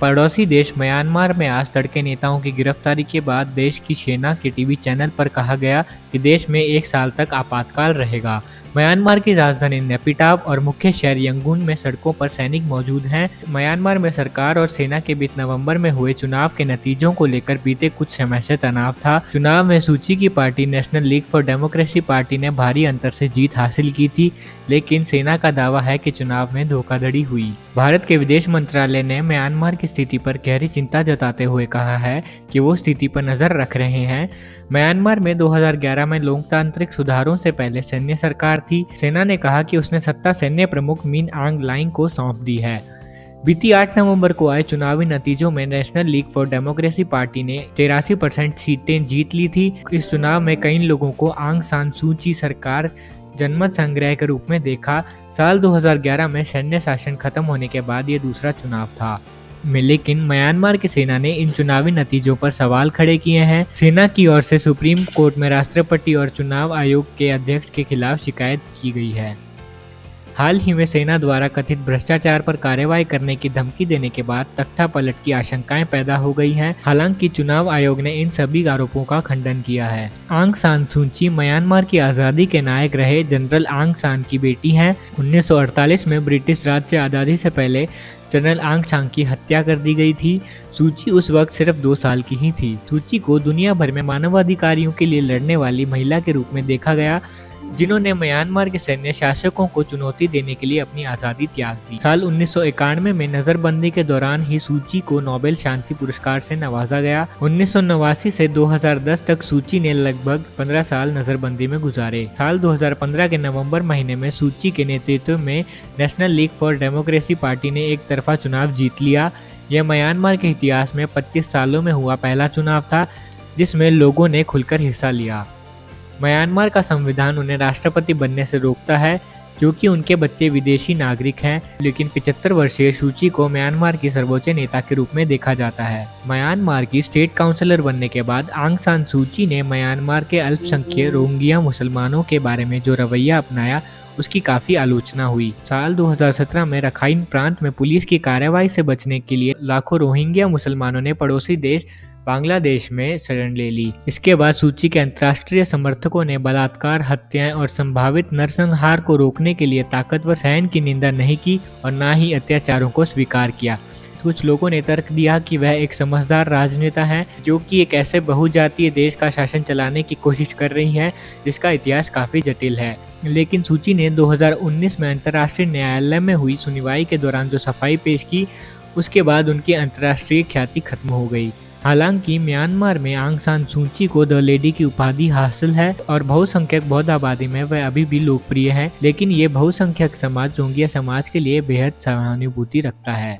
पड़ोसी देश म्यांमार में आज तड़के नेताओं की गिरफ्तारी के बाद देश की सेना के टीवी चैनल पर कहा गया कि देश में 1 साल तक आपातकाल रहेगा। म्यांमार की राजधानी नेपिटाव और मुख्य शहर यंगून में सड़कों पर सैनिक मौजूद हैं। म्यांमार में सरकार और सेना के बीच नवंबर में हुए चुनाव के नतीजों को लेकर बीते कुछ समय से तनाव था। चुनाव में सूची की party national league for democracy party ने भारी अंतर से जीत हासिल की थी, लेकिन सेना का दावा है कि चुनाव में धोखाधड़ी हुई। भारत के विदेश मंत्रालय ने म्यांमार की स्थिति पर गहरी चिंता जताते हुए कहा है कि वो स्थिति पर नजर रख रहे हैं। म्यांमार में 2011 में लोकतांत्रिक सुधारों से पहले सैन्य सरकार थी। सेना ने कहा कि उसने सत्ता सैन्य प्रमुख मिन आंग लाइंग को सौंप दी है। बीती 8 नवंबर को आए चुनावी नतीजों में national league for democracy party ने 83% सीटें जीत ली थी। इस चुनाव में कई लोगों को आंग सान सू की सरकार जनमत संग्रह के रूप में देखा। साल 2011 में सैन्य शासन खत्म होने के बाद ये दूसरा चुनाव था। लेकिन म्यांमार की सेना ने इन चुनावी नतीजों पर सवाल खड़े किए हैं। सेना की ओर से सुप्रीम कोर्ट में राष्ट्रपति और चुनाव आयोग के अध्यक्ष के खिलाफ शिकायत की गई है। हाल ही में सेना द्वारा कथित भ्रष्टाचार पर कार्रवाई करने की धमकी देने के बाद तख्ता पलट की आशंकाएं पैदा हो गई हैं। हालांकि चुनाव आयोग ने इन सभी आरोपों का खंडन किया है। आंग सान सू की म्यांमार की आज़ादी के नायक रहे जनरल आंग सान की बेटी हैं। 1948 में ब्रिटिश राज से आज़ादी से पहले जनरल आंग सान की हत्या कर दी गई थी। सूची उस वक्त सिर्फ 2 साल की ही थी। सूची को दुनिया भर में मानवाधिकारों के लिए लड़ने वाली महिला के रूप में देखा गया, जिन्होंने म्यांमार के सैन्य शासकों को चुनौती देने के लिए अपनी आज़ादी त्याग दी। साल 1991 में नजरबंदी के दौरान ही सूची को नोबेल शांति पुरस्कार से नवाजा गया। 1989 से 2010 तक सूची ने लगभग 15 साल नजरबंदी में गुजारे। साल 2015 के नवंबर महीने में सूची के नेतृत्व में national league for democracy party ने एक तरफा चुनाव जीत लिया। यह म्यांमार के इतिहास में 25 सालों में हुआ पहला चुनाव था जिसमें लोगों ने खुलकर हिस्सा लिया। म्यांमार का संविधान उन्हें राष्ट्रपति बनने से रोकता है क्योंकि उनके बच्चे विदेशी नागरिक हैं, लेकिन 75 वर्षीय सूची को म्यांमार की सर्वोच्च नेता के रूप में देखा जाता है। म्यांमार की स्टेट काउंसलर बनने के बाद आंग सान सू की ने म्यांमार के अल्पसंख्यक रोहिंग्या मुसलमानों के बारे में जो रवैया अपनाया उसकी काफी आलोचना हुई। साल 2017 में रखाइन प्रांत में पुलिस की कार्रवाई से बचने के लिए लाखों रोहिंग्या मुसलमानों ने पड़ोसी देश बांग्लादेश में शरण ले ली। इसके बाद सूची के अंतर्राष्ट्रीय समर्थकों ने बलात्कार, हत्याएं और संभावित नरसंहार को रोकने के लिए ताकतवर सैन्य की निंदा नहीं की और न ही अत्याचारों को स्वीकार किया। कुछ लोगों ने तर्क दिया कि वह एक समझदार राजनेता है जो कि एक ऐसे बहुजातीय देश का शासन चलाने की कोशिश कर रही है जिसका इतिहास काफी जटिल है। लेकिन सूची ने 2019 में अंतर्राष्ट्रीय न्यायालय में हुई सुनवाई के दौरान जो सफाई पेश की, उसके बाद उनकी अंतर्राष्ट्रीय ख्याति खत्म हो गई। हालांकि म्यांमार में आंग सान सू की को द लेडी की उपाधि हासिल है और बहुसंख्यक बौद्ध आबादी में वह अभी भी लोकप्रिय है, लेकिन ये बहुसंख्यक समाज रोहिंग्या समाज के लिए बेहद सहानुभूति रखता है।